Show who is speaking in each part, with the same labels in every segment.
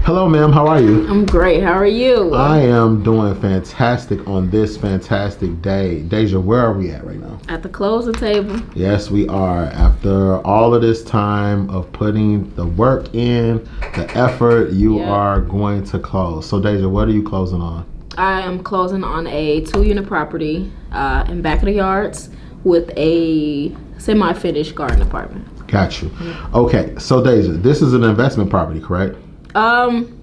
Speaker 1: Hello, ma'am. How are you?
Speaker 2: I'm great. How are you?
Speaker 1: I am doing fantastic on this fantastic day. Deja, where are we at right now?
Speaker 2: At the closing table.
Speaker 1: Yes, we are. After all of this time of putting the work in, the effort, you are going to close. So, Deja, what are you closing on?
Speaker 2: I am closing on a 2-unit property in back of the yards with a semi-finished garden apartment.
Speaker 1: Got you. Okay, so Deja, this is an investment property, correct?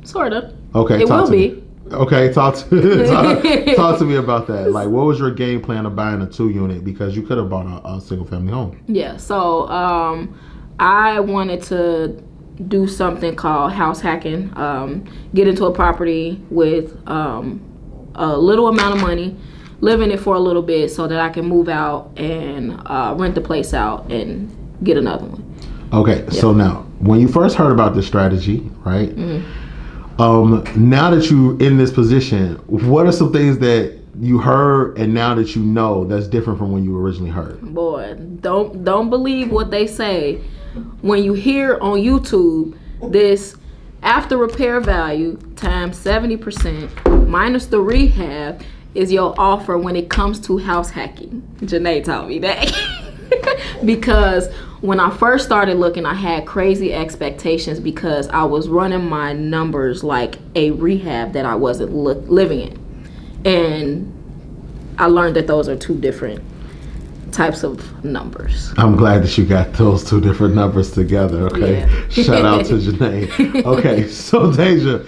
Speaker 2: Sort of.
Speaker 1: Okay,
Speaker 2: it will be.
Speaker 1: Okay, talk to me about that. Like, what was your game plan of buying a 2-unit? Because you could have bought a single family home.
Speaker 2: Yeah. So, I wanted to do something called house hacking. Get into a property with a little amount of money, live in it for a little bit, so that I can move out and rent the place out and get another one.
Speaker 1: Okay, so now, when you first heard about this strategy, right? Now that you're in this position, what are some things that you heard and now that you know that's different from when you originally heard?
Speaker 2: Boy, don't believe what they say when you hear on YouTube this after repair value times 70% minus the rehab is your offer when it comes to house hacking. Janae taught me that. Because when I first started looking, I had crazy expectations because I was running my numbers like a rehab that I wasn't living in. And I learned that those are two different types of numbers.
Speaker 1: I'm glad that you got those two different numbers together. Okay,
Speaker 2: yeah.
Speaker 1: Shout out to Janae. Okay, so Deja,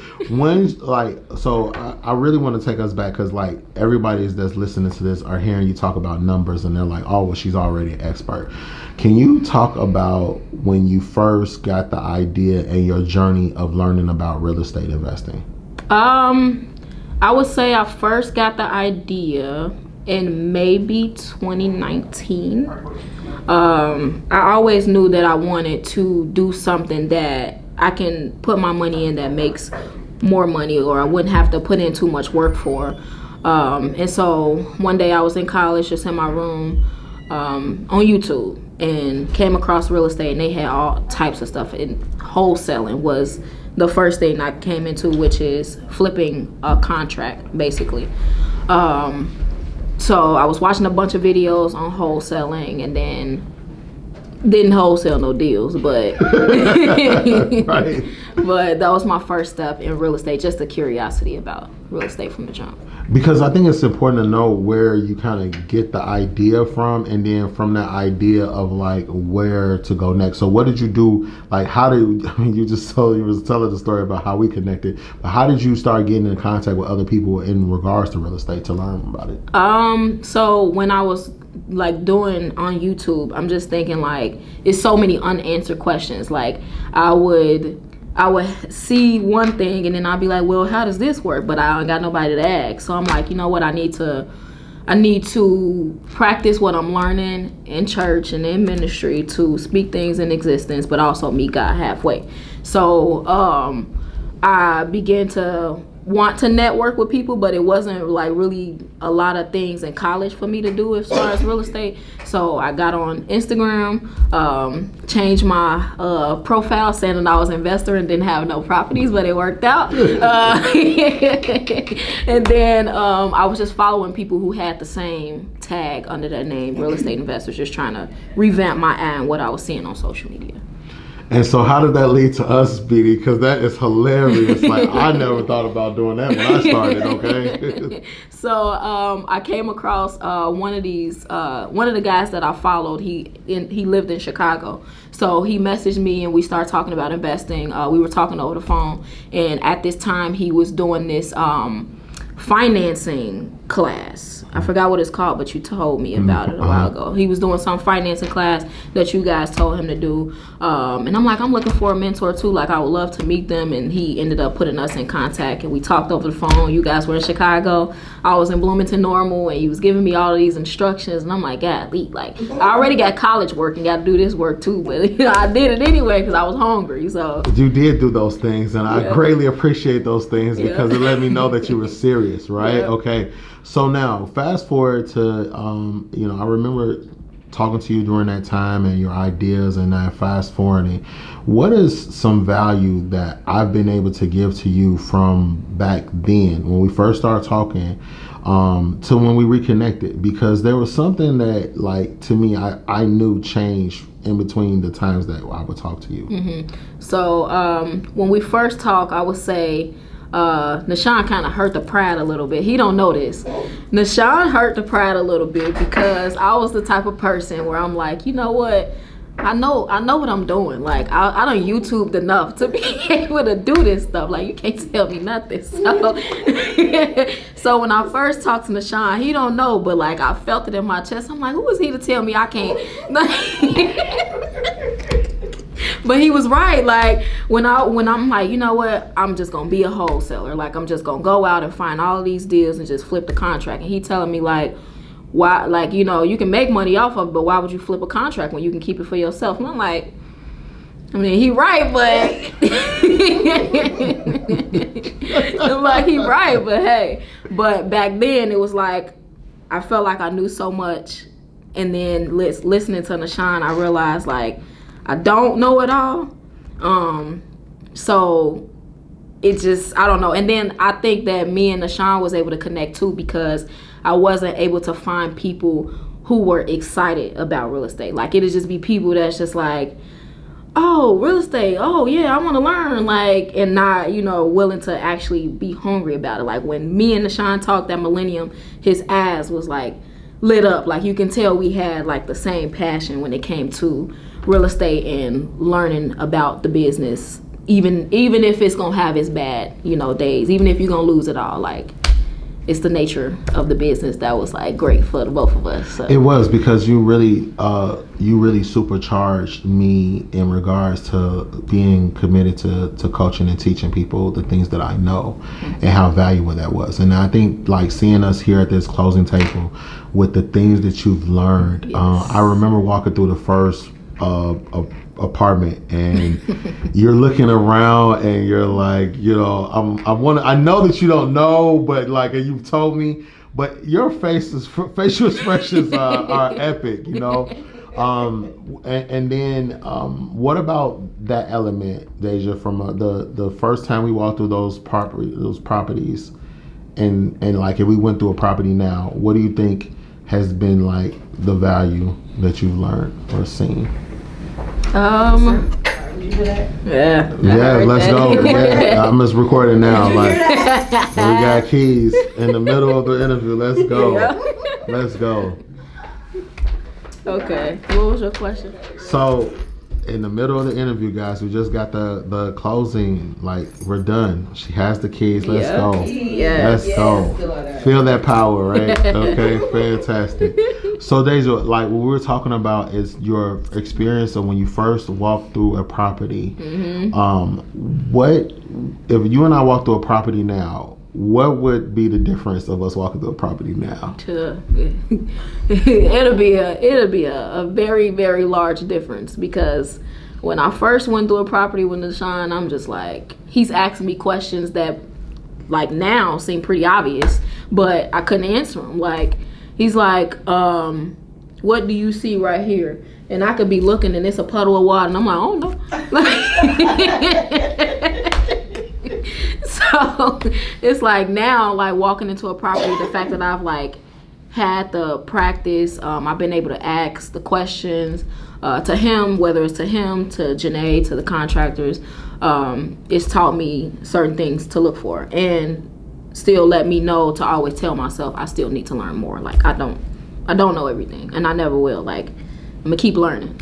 Speaker 1: I really want to take us back because like everybody that's listening to this are hearing you talk about numbers and they're like, oh, well, she's already an expert. Can you talk about when you first got the idea and your journey of learning about real estate investing?
Speaker 2: I would say I first got the idea in maybe 2019. I always knew that I wanted to do something that I can put my money in that makes more money or I wouldn't have to put in too much work for. And so one day I was in college, just in my room on YouTube, and came across real estate, and they had all types of stuff. And wholesaling was the first thing I came into, which is flipping a contract, basically. So I was watching a bunch of videos on wholesaling and then didn't wholesale no deals, but
Speaker 1: Right.
Speaker 2: But that was my first step in real estate, just a curiosity about real estate from the jump.
Speaker 1: Because I think it's important to know where you kind of get the idea from, and then from that idea of like where to go next. So what did you do? Like, you was telling the story about how we connected, but how did you start getting in contact with other people in regards to real estate to learn about it?
Speaker 2: So when I was like doing on YouTube, I'm just thinking like, it's so many unanswered questions. Like I would see one thing and then I'd be like, well, how does this work? But I don't got nobody to ask. So I'm like, you know what? I need to practice what I'm learning in church and in ministry to speak things in existence, but also meet God halfway. So I began to want to network with people, but it wasn't like really a lot of things in college for me to do as far as real estate. So I got on Instagram, changed my profile saying that I was an investor and didn't have no properties, but it worked out. And then I was just following people who had the same tag under their name, real estate investors, just trying to revamp my eye on what I was seeing on social media.
Speaker 1: And so how did that lead to us, Speedy? Because that is hilarious. Like, I never thought about doing that when I started, okay?
Speaker 2: So I came across one of the guys that I followed. He lived in Chicago. So he messaged me and we started talking about investing. We were talking over the phone. And at this time, he was doing this financing class. I forgot what it's called, but you told me about it a while ago. He was doing some financing class that you guys told him to do. And I'm like, I'm looking for a mentor too. Like, I would love to meet them. And he ended up putting us in contact and we talked over the phone. You guys were in Chicago. I was in Bloomington Normal and he was giving me all of these instructions. And I'm like, God, like, I already got college work and got to do this work too. But I did it anyway because I was hungry. So
Speaker 1: you did do those things. And I greatly appreciate those things because it let me know that you were serious, right? Okay. So now, fast forward to, I remember talking to you during that time and your ideas and that fast forwarding, what is some value that I've been able to give to you from back then when we first started talking to when we reconnected? Because there was something that, like, to me, I knew changed in between the times that I would talk to you.
Speaker 2: Mm-hmm. So when we first talk, I would say Nashawn kind of hurt the pride a little bit. He don't know this. Nashawn hurt the pride a little bit because I was the type of person where I'm like, you know what? I know what I'm doing. Like, I done YouTubed enough to be able to do this stuff. Like, you can't tell me nothing. So, so when I first talked to Nashawn, he don't know, but like I felt it in my chest. I'm like, who is he to tell me I can't? But he was right. Like when I'm like, you know what, I'm just gonna be a wholesaler. Like, I'm just gonna go out and find all of these deals and just flip the contract. And he telling me like, why, like, you know, you can make money off of it, but why would you flip a contract when you can keep it for yourself? And I'm like, I mean, he right, but I'm like, he right, but hey. But back then it was like I felt like I knew so much, and then listening to Nashawn, I realized like I don't know it all. So it just, I don't know. And then I think that me and Nashawn was able to connect too, because I wasn't able to find people who were excited about real estate. Like, it'd just be people that's just like, oh, real estate, oh yeah, I want to learn, like, and not, you know, willing to actually be hungry about it. Like when me and Nashawn talked that millennium, his eyes was like lit up. Like, you can tell we had like the same passion when it came to real estate and learning about the business, even if it's gonna have its bad, you know, days, even if you're gonna lose it all. Like, it's the nature of the business that was like great for the both of us. So.
Speaker 1: It was, because you really supercharged me in regards to being committed to coaching and teaching people the things that I know, and how valuable that was. And I think like seeing us here at this closing table with the things that you've learned. Yes. I remember walking through the first apartment, and you're looking around and you're like, you know, I know that you don't know, but like, and you've told me, but your facial expressions are epic, you know. And then what about that element, Deja, from the first time we walked through those properties, and like if we went through a property now, what do you think has been like the value that you've learned or seen?
Speaker 2: Yeah,
Speaker 1: let's go. Yeah, I'm just recording now. Like, we got keys in the middle of the interview. Let's go.
Speaker 2: Yeah.
Speaker 1: Let's go.
Speaker 2: Okay, what was your question?
Speaker 1: So, in the middle of the interview, guys, we just got the closing. Like, we're done. She has the keys. Let's go.
Speaker 2: Yeah.
Speaker 1: Let's go. Feel that power, right? Okay, fantastic. So, Deja, like what we were talking about is your experience of when you first walked through a property. Mm-hmm. What if you and I walk through a property now? What would be the difference of us walking through a property now?
Speaker 2: It'll be a very, very large difference, because when I first went through a property with Nashawn, I'm just like, he's asking me questions that like now seem pretty obvious, but I couldn't answer him. Like, he's like, what do you see right here? And I could be looking and it's a puddle of water, and I'm like, oh no. So it's like now, like walking into a property, the fact that I've like had the practice, I've been able to ask the questions to him, whether it's to him, to Janae, to the contractors, it's taught me certain things to look for, and still let me know to always tell myself I still need to learn more. Like, I don't know everything, and I never will. Like, I'm gonna keep learning.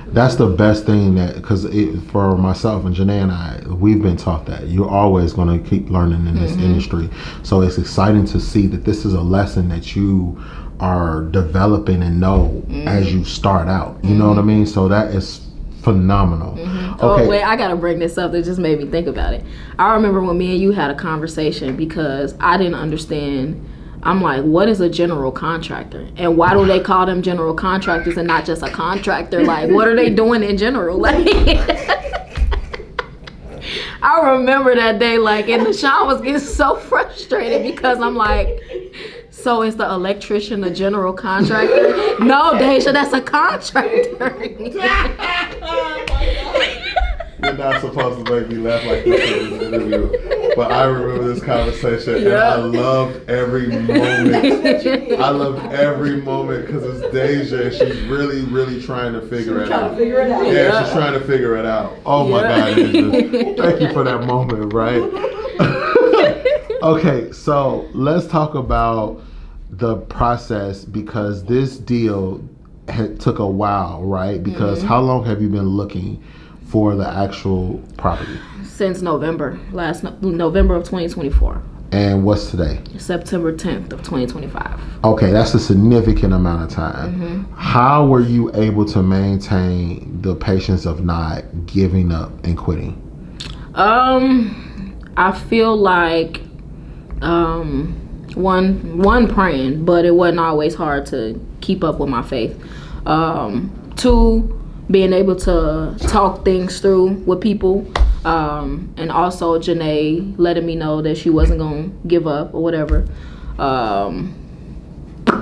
Speaker 1: That's the best thing, that because for myself and Janae and I, we've been taught that you're always going to keep learning in this industry. So it's exciting to see that this is a lesson that you are developing and know as you start out. You know what I mean? So that is phenomenal. Okay.
Speaker 2: Oh wait, I gotta bring this up. It just made me think about it. I remember when me and you had a conversation, because I didn't understand. I'm like, what is a general contractor? And why do they call them general contractors and not just a contractor? Like, what are they doing in general? Like, I remember that day, like, and Nashawn was getting so frustrated because I'm like, So it's the electrician, the general contractor? No, Deja, that's a contractor.
Speaker 1: You're not supposed to make me laugh like this in this interview. But I remember this conversation and I loved every moment. I loved every moment because it's Deja and she's really, really trying to figure it out. Yeah, she's trying to figure it out. Oh my God, Deja. Thank you for that moment, right? Okay, so let's talk about the process because this deal took a while, right? Because how long have you been looking for the actual property?
Speaker 2: Since November of 2024.
Speaker 1: And what's today?
Speaker 2: September 10th of 2025.
Speaker 1: Okay, that's a significant amount of time. How were you able to maintain the patience of not giving up and quitting?
Speaker 2: I feel like one praying, but it wasn't always hard to keep up with my faith. Two, being able to talk things through with people, and also Janae letting me know that she wasn't gonna give up or whatever.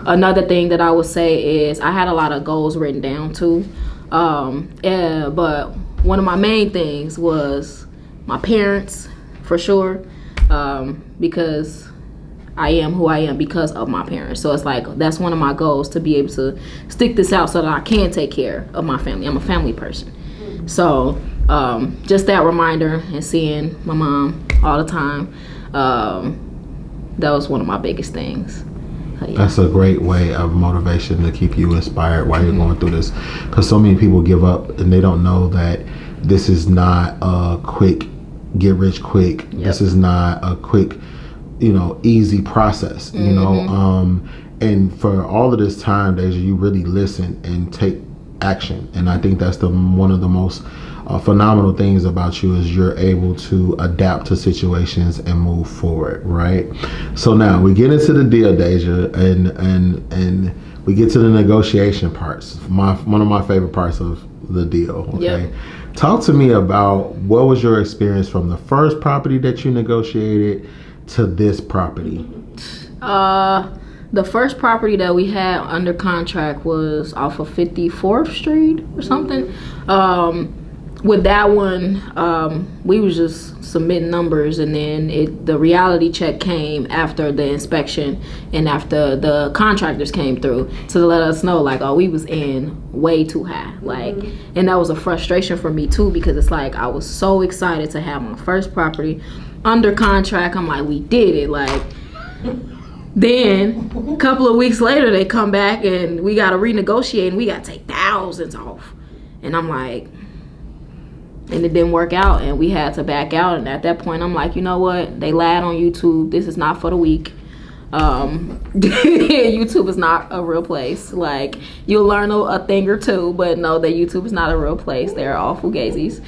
Speaker 2: Another thing that I would say is I had a lot of goals written down too, but one of my main things was my parents, for sure, because I am who I am because of my parents. So it's like that's one of my goals, to be able to stick this out so that I can take care of my family. I'm a family person. So just that reminder and seeing my mom all the time, that was one of my biggest things. Yeah.
Speaker 1: That's a great way of motivation to keep you inspired while you're going through this, because so many people give up and they don't know that this is not a quick get rich quick. Yep. This is not a quick, easy process, and for all of this time, Deja, you really listen and take action. And I think that's one of the most phenomenal things about you is you're able to adapt to situations and move forward, right? So now we get into the deal, Deja, and we get to the negotiation parts. One of my favorite parts of the deal. Okay. Yep. Talk to me about what was your experience from the first property that you negotiated to this property?
Speaker 2: The first property that we had under contract was off of 54th Street or something. With that one, we was just submitting numbers, and then the reality check came after the inspection and after the contractors came through to let us know, like, oh, we was in way too high. Like, and that was a frustration for me too, because it's like I was so excited to have my first property under contract. I'm like, we did it. Like, then a couple of weeks later, they come back and we got to renegotiate and we got to take thousands off. And I'm like, and it didn't work out and we had to back out. And at that point, I'm like, you know what? They lied on YouTube. This is not for the weak. YouTube is not a real place. Like, you'll learn a thing or two, but know that YouTube is not a real place. They're all fugazis.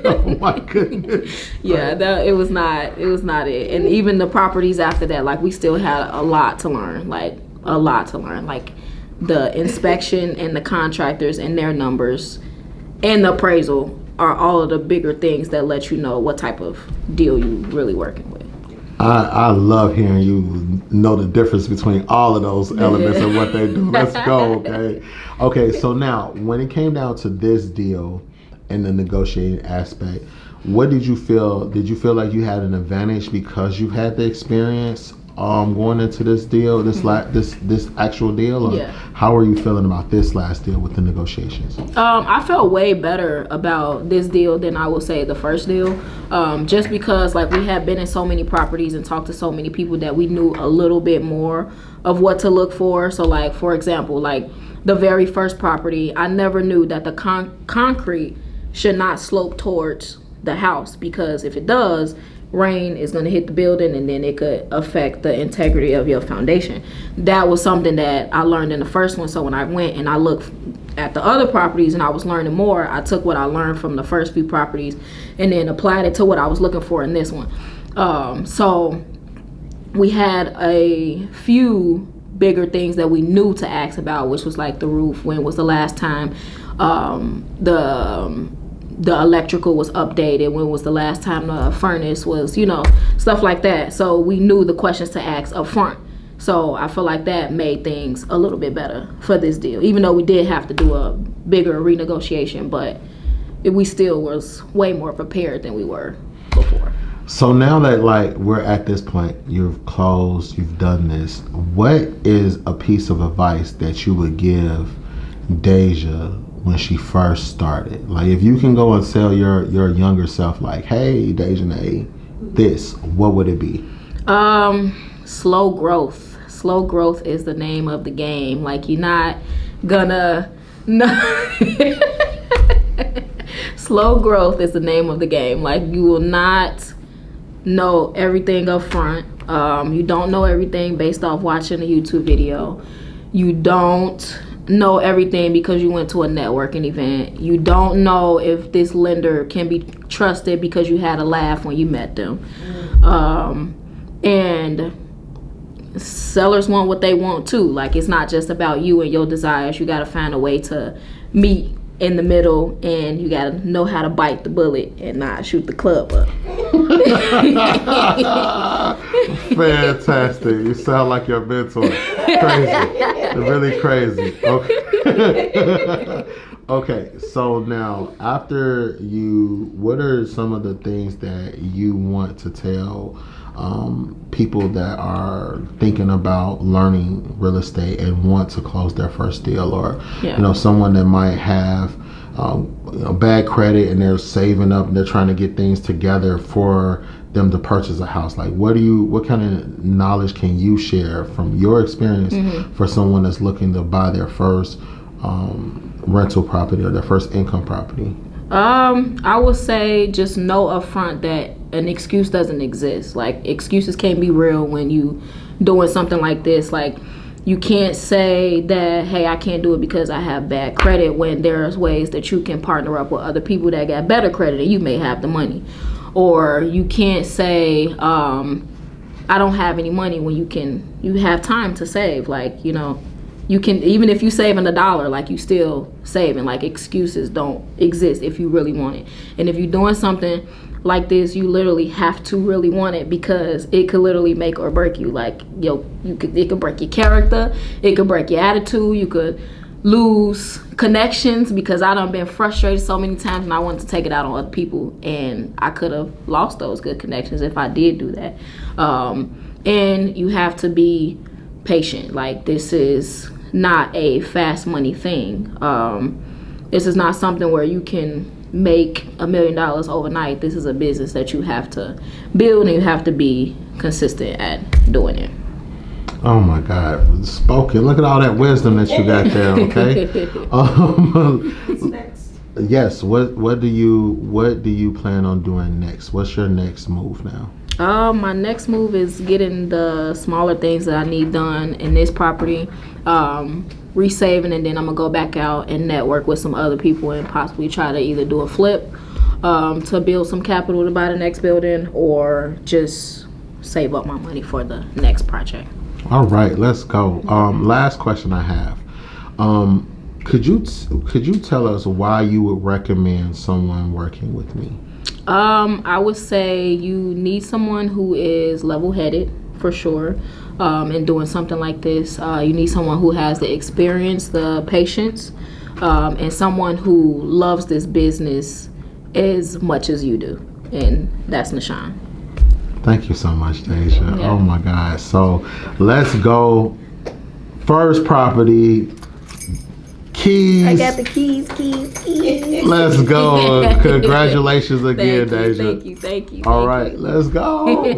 Speaker 1: Oh my goodness.
Speaker 2: Yeah, it was not it. And even the properties after that, like, we still had a lot to learn. Like, the inspection and the contractors and their numbers and the appraisal are all of the bigger things that let you know what type of deal you really working with.
Speaker 1: I love hearing you know the difference between all of those elements and what they do. Let's go, okay? Okay, so now when it came down to this deal and the negotiating aspect, what did you feel? Did you feel like you had an advantage because you had the experience going into this deal, this actual deal? Or how are you feeling about this last deal with the negotiations?
Speaker 2: I felt way better about this deal than I would say the first deal, just because, like, we had been in so many properties and talked to so many people that we knew a little bit more of what to look for. So, like, for example, like the very first property, I never knew that the concrete should not slope towards the house, because if it does, rain is going to hit the building and then it could affect the integrity of your foundation. That was something that I learned in the first one. So when I went and I looked at the other properties and I was learning more, I took what I learned from the first few properties and then applied it to what I was looking for in this one. So we had a few bigger things that we knew to ask about, which was like the roof. When was the last time the electrical was updated, when was the last time the furnace was, stuff like that. So we knew the questions to ask up front. So I feel like that made things a little bit better for this deal, even though we did have to do a bigger renegotiation, but we still was way more prepared than we were before.
Speaker 1: So now that like we're at this point, you've closed, you've done this, what is a piece of advice that you would give Deja when she first started? Like if you can go and tell your younger self like, hey DEJONAE, this, what would it be?
Speaker 2: Slow growth. Slow growth is the name of the game. Like you're not gonna slow growth is the name of the game. Like you will not know everything up front. You don't know everything based off watching a YouTube video. You don't know everything because you went to a networking event. You don't know if this lender can be trusted because you had a laugh when you met them. And sellers want what they want too. Like it's not just about you and your desires. You got to find a way to meet in the middle, and you got to know how to bite the bullet and not shoot the club up.
Speaker 1: Fantastic. You sound like your mentor. Crazy. Really crazy. Okay. Okay, so now after what are some of the things that you want to tell people that are thinking about learning real estate and want to close their first deal, or someone that might have bad credit and they're saving up and they're trying to get things together for them to purchase a house? Like what kind of knowledge can you share from your experience for someone that's looking to buy their first rental property or their first income property?
Speaker 2: I would say just know upfront that an excuse doesn't exist. Like excuses can't be real when you doing something like this. Like you can't say that, hey, I can't do it because I have bad credit, when there's ways that you can partner up with other people that got better credit and you may have the money. Or you can't say, I don't have any money, when you have time to save. Like, you can, even if you saving $1, like you still saving. Like excuses don't exist if you really want it. And if you're doing something like this, you literally have to really want it, because it could literally make or break you. Like it could break your character, it could break your attitude, you could lose connections, because I done been frustrated so many times and I wanted to take it out on other people, and I could have lost those good connections if I did do that. And you have to be patient. Like this is not a fast money thing. This is not something where you can make $1 million overnight. This is a business that you have to build, and you have to be consistent at doing it.
Speaker 1: Oh my God, spoken. Look at all that wisdom that you got there. Okay.
Speaker 3: What's next?
Speaker 1: Yes. What do you plan on doing next? What's your next move now?
Speaker 2: My next move is getting the smaller things that I need done in this property, resaving, and then I'm gonna go back out and network with some other people and possibly try to either do a flip to build some capital to buy the next building, or just save up my money for the next project.
Speaker 1: All right, let's go. Last question I have. Could you tell us why you would recommend someone working with me?
Speaker 2: I would say you need someone who is level-headed, for sure, in doing something like this. You need someone who has the experience, the patience, and someone who loves this business as much as you do. And that's Nashawn.
Speaker 1: Thank you so much, Deja.
Speaker 2: Yeah.
Speaker 1: Oh my God. So let's go. First property. Keys.
Speaker 2: I got the keys.
Speaker 1: Let's go. Congratulations again, Deja.
Speaker 2: Thank you.
Speaker 1: All right, let's go.